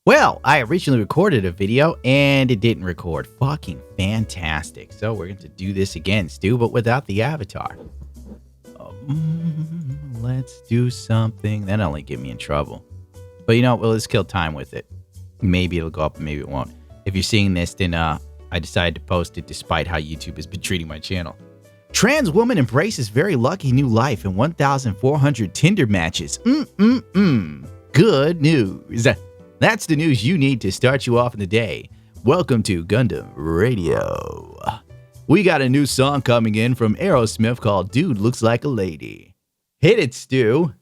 Well, I originally recorded a video and it didn't record. Fucking fantastic. So we're going to do this again, Stu, but without the avatar. Let's do something. That'll only get me in trouble. But you know, well, let's kill time with it. Maybe it'll go up, maybe it won't. If you're seeing this, then I decided to post it despite how YouTube has been treating my channel. Trans woman embraces very lucky new life in 1,400 Tinder matches. Good news. That's the news you need to start you off in the day. Welcome to Gundam Radio. We got a new song coming in from Aerosmith called Dude Looks Like a Lady. Hit it, Stu.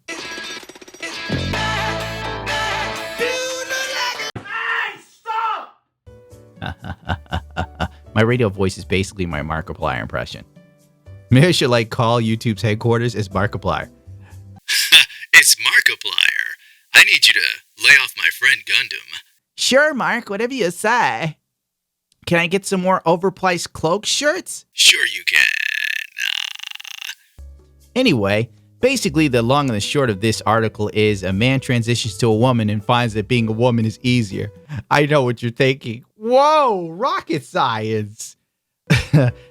My radio voice is basically my Markiplier impression. Maybe I should call YouTube's headquarters as Markiplier. It's Markiplier. I need you to lay off my friend Gundam. Sure, Mark, whatever you say. Can I get some more overpriced cloak shirts? Sure you can. Anyway, basically the long and the short of this article is a man transitions to a woman and finds that being a woman is easier. I know what you're thinking. Whoa, rocket science.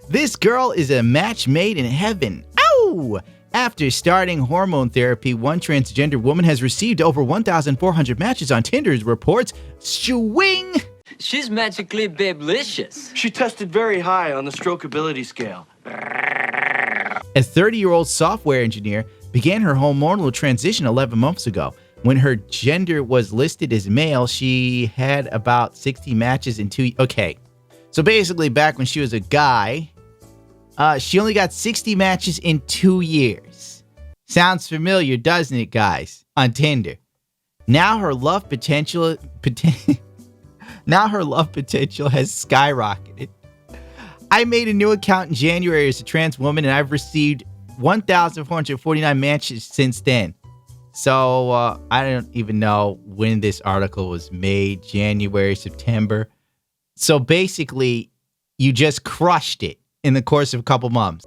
This girl is a match made in heaven. Ow! After starting hormone therapy, one transgender woman has received over 1,400 matches on Tinder, reports Swing. She's magically babelicious. She tested very high on the strokeability scale. A 30-year-old software engineer began her hormonal transition 11 months ago. When her gender was listed as male, she had about 60 matches in 2 years. Okay, so basically back when she was a guy, she only got 60 matches in 2 years. Sounds familiar, doesn't it, guys? On Tinder. Now her love potential has skyrocketed. I made a new account in January as a trans woman, and I've received 1,449 matches since then. So I don't even know when this article was made, January, September. So basically, you just crushed it in the course of a couple months.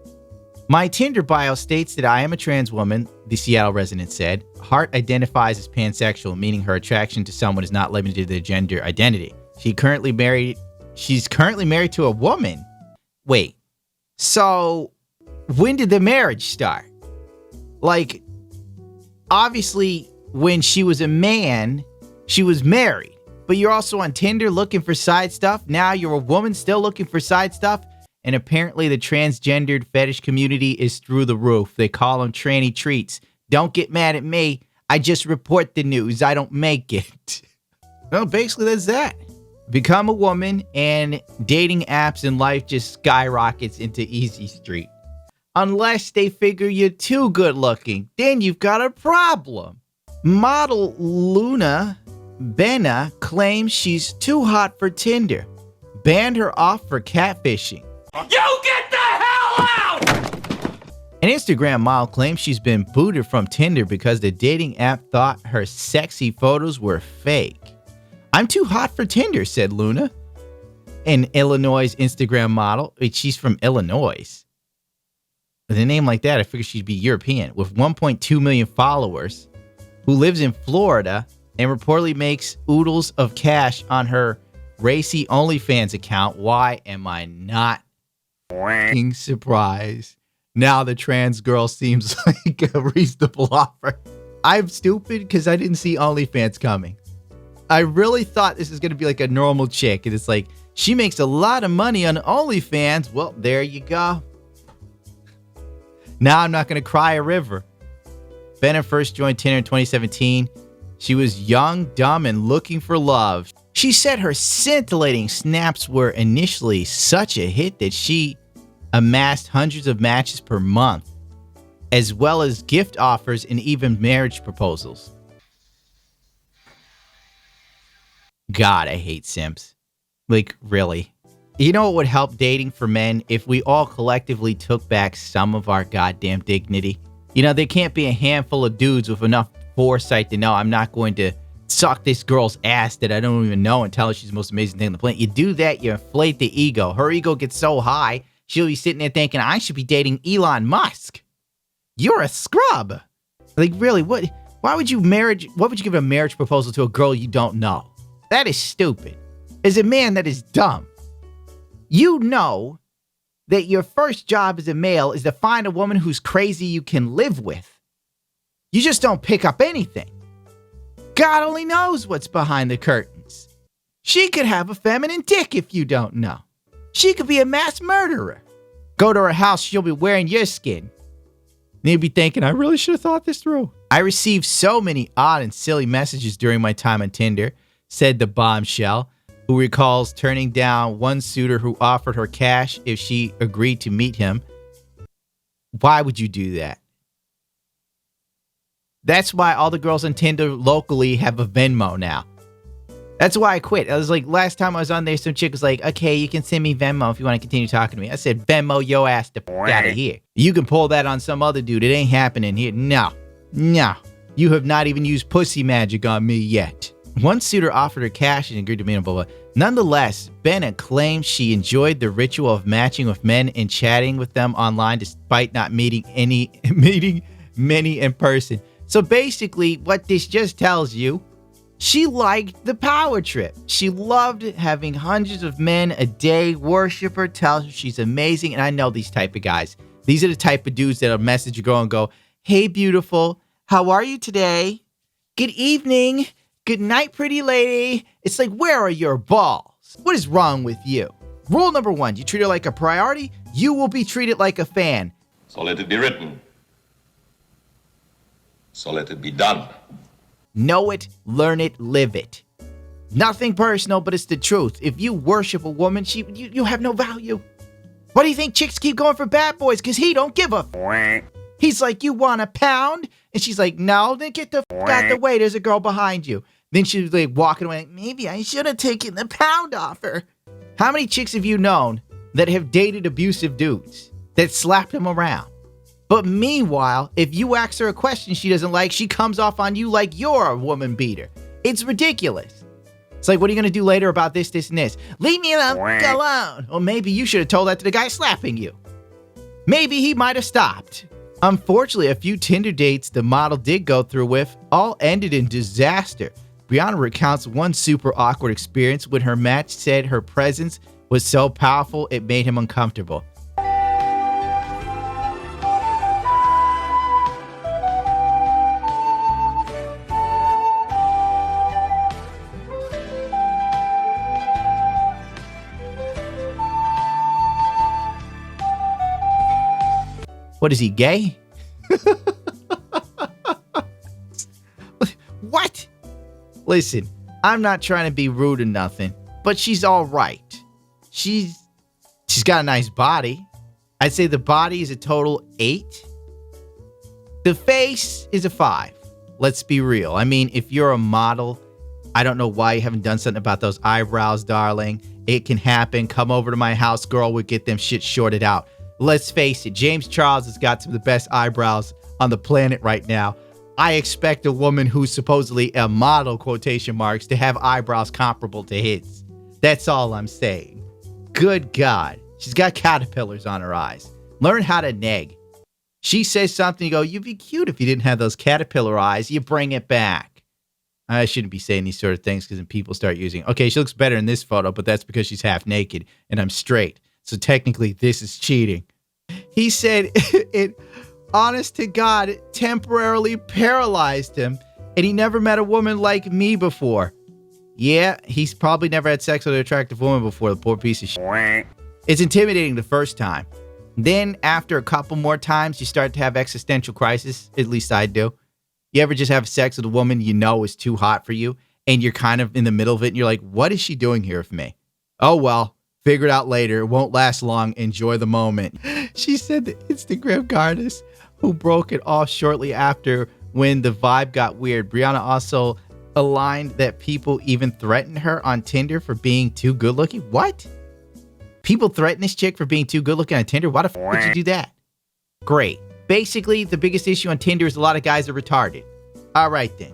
My Tinder bio states that I am a trans woman, the Seattle resident said. Hart identifies as pansexual, meaning her attraction to someone is not limited to their gender identity. She's currently married to a woman. Wait, so when did the marriage start? Obviously, when she was a man, she was married. But you're also on Tinder looking for side stuff. Now you're a woman still looking for side stuff. And apparently the transgendered fetish community is through the roof. They call them tranny treats. Don't get mad at me. I just report the news. I don't make it. Well, basically that's that. Become a woman and dating apps and life just skyrockets into easy street. Unless they figure you're too good looking, then you've got a problem. Model Luna Benna claims she's too hot for Tinder. Banned her off for catfishing. You get the hell out! An Instagram model claims she's been booted from Tinder because the dating app thought her sexy photos were fake. I'm too hot for Tinder, said Luna, an Illinois Instagram model. Wait, she's from Illinois. With a name like that, I figured she'd be European. With 1.2 million followers, who lives in Florida and reportedly makes oodles of cash on her racy OnlyFans account. Why am I not f***ing surprised? Now the trans girl seems like a reasonable offer. I'm stupid because I didn't see OnlyFans coming. I really thought this is going to be like a normal chick. And it's like, she makes a lot of money on OnlyFans. Well, there you go. Now I'm not going to cry a river. Benna first joined Tinder in 2017. She was young, dumb, and looking for love. She said her scintillating snaps were initially such a hit that she amassed hundreds of matches per month, as well as gift offers and even marriage proposals. God, I hate simps. Really. You know what would help dating for men? If we all collectively took back some of our goddamn dignity. You know, there can't be a handful of dudes with enough foresight to know I'm not going to suck this girl's ass that I don't even know and tell her she's the most amazing thing on the planet. You do that, you inflate the ego. Her ego gets so high, she'll be sitting there thinking, I should be dating Elon Musk. You're a scrub. Really, what would you give a marriage proposal to a girl you don't know? That is stupid. As a man, that is dumb. You know that your first job as a male is to find a woman who's crazy you can live with. You just don't pick up anything. God only knows what's behind the curtains. She could have a feminine dick if you don't know. She could be a mass murderer. Go to her house, she'll be wearing your skin. And you'll be thinking, I really should have thought this through. I received so many odd and silly messages during my time on Tinder, said the bombshell, who recalls turning down one suitor who offered her cash if she agreed to meet him. Why would you do that? That's why all the girls on Tinder locally have a Venmo now. That's why I quit. I was like, last time I was on there, some chick was like, okay, you can send me Venmo if you want to continue talking to me. I said, Venmo your ass the f*** out of here. You can pull that on some other dude. It ain't happening here. No. You have not even used pussy magic on me yet. One suitor offered her cash and agreed to meet him, blah, blah. Nonetheless, Bennett claimed she enjoyed the ritual of matching with men and chatting with them online despite not meeting many in person. So basically, what this just tells you, she liked the power trip. She loved having hundreds of men a day worship her, tell her she's amazing. And I know these type of guys. These are the type of dudes that'll message a girl and go, hey, beautiful, how are you today? Good evening. Good night, pretty lady. It's like, where are your balls? What is wrong with you? Rule number 1, you treat her like a priority, you will be treated like a fan. So let it be written. So let it be done. Know it, learn it, live it. Nothing personal, but it's the truth. If you worship a woman, you have no value. Why do you think chicks keep going for bad boys? Because he don't give a f***. He's like, you want a pound? And she's like, no, then get the f*** out the way. There's a girl behind you. Then she's like walking away. Maybe I should have taken the pound off her. How many chicks have you known that have dated abusive dudes that slapped them around? But meanwhile, if you ask her a question she doesn't like, she comes off on you like you're a woman beater. It's ridiculous. It's like, what are you going to do later about this, and this? Leave me alone. Or maybe you should have told that to the guy slapping you. Maybe he might have stopped. Unfortunately, a few Tinder dates the model did go through with all ended in disaster. Brianna recounts one super awkward experience when her match said her presence was so powerful it made him uncomfortable. What is he, gay? What? Listen, I'm not trying to be rude or nothing, but she's all right. She's got a nice body. I'd say the body is a total 8. The face is a 5. Let's be real. I mean, if you're a model, I don't know why you haven't done something about those eyebrows, darling. It can happen. Come over to my house, girl. We'll get them shit shorted out. Let's face it, James Charles has got some of the best eyebrows on the planet right now. I expect a woman who's supposedly a model, quotation marks, to have eyebrows comparable to his. That's all I'm saying. Good God. She's got caterpillars on her eyes. Learn how to neg. She says something, you go, you'd be cute if you didn't have those caterpillar eyes. You bring it back. I shouldn't be saying these sort of things because then people start using, okay, she looks better in this photo, but that's because she's half naked and I'm straight. So technically, this is cheating. He said it, honest to God, it temporarily paralyzed him, and he never met a woman like me before. Yeah, he's probably never had sex with an attractive woman before, the poor piece of shit. It's intimidating the first time. Then, after a couple more times, you start to have existential crisis. At least I do. You ever just have sex with a woman you know is too hot for you, and you're kind of in the middle of it, and you're like, what is she doing here with me? Oh, well. Figure it out later. It won't last long. Enjoy the moment. She said the Instagram goddess who broke it off shortly after when the vibe got weird. Brianna also aligned that people even threatened her on Tinder for being too good looking. What? People threaten this chick for being too good looking on Tinder? Why the f*** would you do that? Great. Basically, the biggest issue on Tinder is a lot of guys are retarded. All right, then.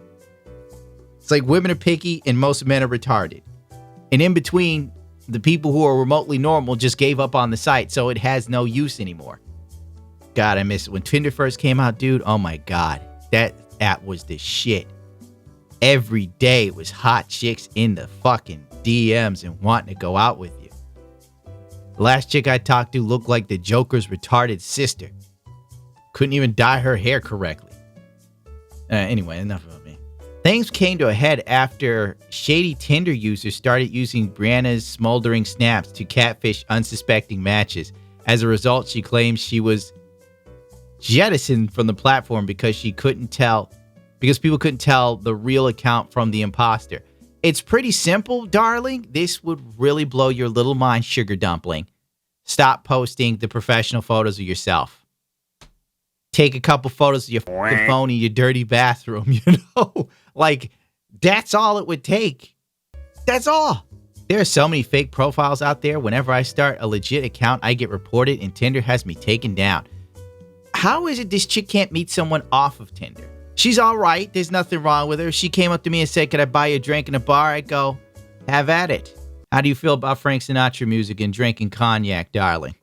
It's like women are picky and most men are retarded. And in between, the people who are remotely normal just gave up on the site, so it has no use anymore. God, I miss it. When Tinder first came out, dude, oh my God. That app was the shit. Every day it was hot chicks in the fucking DMs and wanting to go out with you. The last chick I talked to looked like the Joker's retarded sister. Couldn't even dye her hair correctly. Anyway, enough about me. Things came to a head after shady Tinder users started using Brianna's smoldering snaps to catfish unsuspecting matches. As a result, she claims she was jettisoned from the platform because people couldn't tell the real account from the imposter. It's pretty simple, darling. This would really blow your little mind, sugar dumpling. Stop posting the professional photos of yourself. Take a couple photos of your fucking phone in your dirty bathroom, Like, that's all it would take. That's all. There are so many fake profiles out there. Whenever I start a legit account, I get reported and Tinder has me taken down. How is it this chick can't meet someone off of Tinder? She's all right. There's nothing wrong with her. She came up to me and said, "Could I buy you a drink in a bar?" I go, "Have at it." How do you feel about Frank Sinatra music and drinking cognac, darling?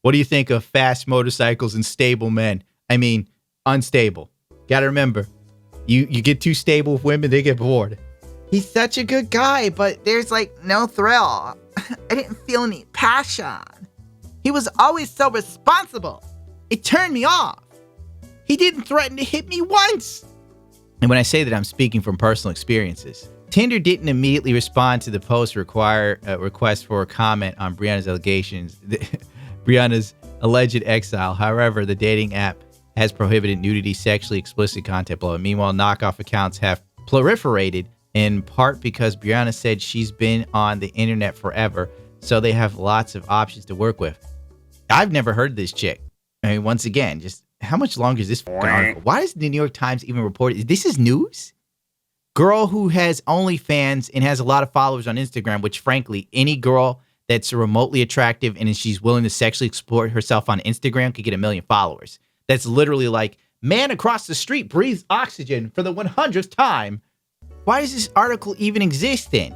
What do you think of fast motorcycles and stable men? I mean, unstable. Gotta remember, you get too stable with women, they get bored. He's such a good guy, but there's like no thrill. I didn't feel any passion. He was always so responsible. It turned me off. He didn't threaten to hit me once. And when I say that, I'm speaking from personal experiences. Tinder didn't immediately respond to the post request for a comment on Brianna's allegations, Brianna's alleged exile. However, the dating app has prohibited nudity, sexually explicit content below. Meanwhile, knockoff accounts have proliferated in part because Brianna said she's been on the internet forever, so they have lots of options to work with. I've never heard of this chick. I mean, once again, just how much longer is this fucking article? Why does the New York Times even report it? This is news? Girl who has OnlyFans and has a lot of followers on Instagram, which frankly, any girl that's remotely attractive and she's willing to sexually exploit herself on Instagram could get 1 million followers. That's literally like, man across the street breathes oxygen for the 100th time. Why does this article even exist then?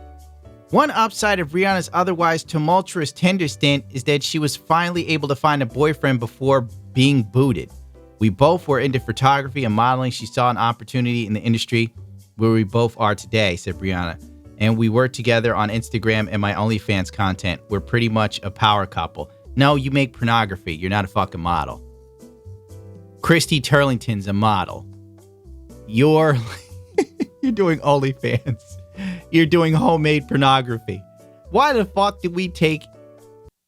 One upside of Rihanna's otherwise tumultuous Tinder stint is that she was finally able to find a boyfriend before being booted. We both were into photography and modeling. She saw an opportunity in the industry where we both are today, said Brianna. And we worked together on Instagram and my OnlyFans content. We're pretty much a power couple. No, you make pornography. You're not a fucking model. Christy Turlington's a model. You're doing OnlyFans. You're doing homemade pornography. Why the fuck did we take...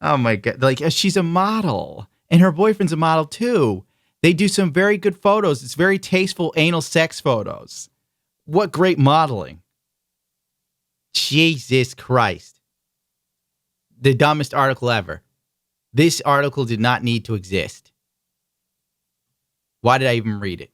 Oh my God. Like, she's a model. And her boyfriend's a model too. They do some very good photos. It's very tasteful anal sex photos. What great modeling. Jesus Christ. The dumbest article ever. This article did not need to exist. Why did I even read it?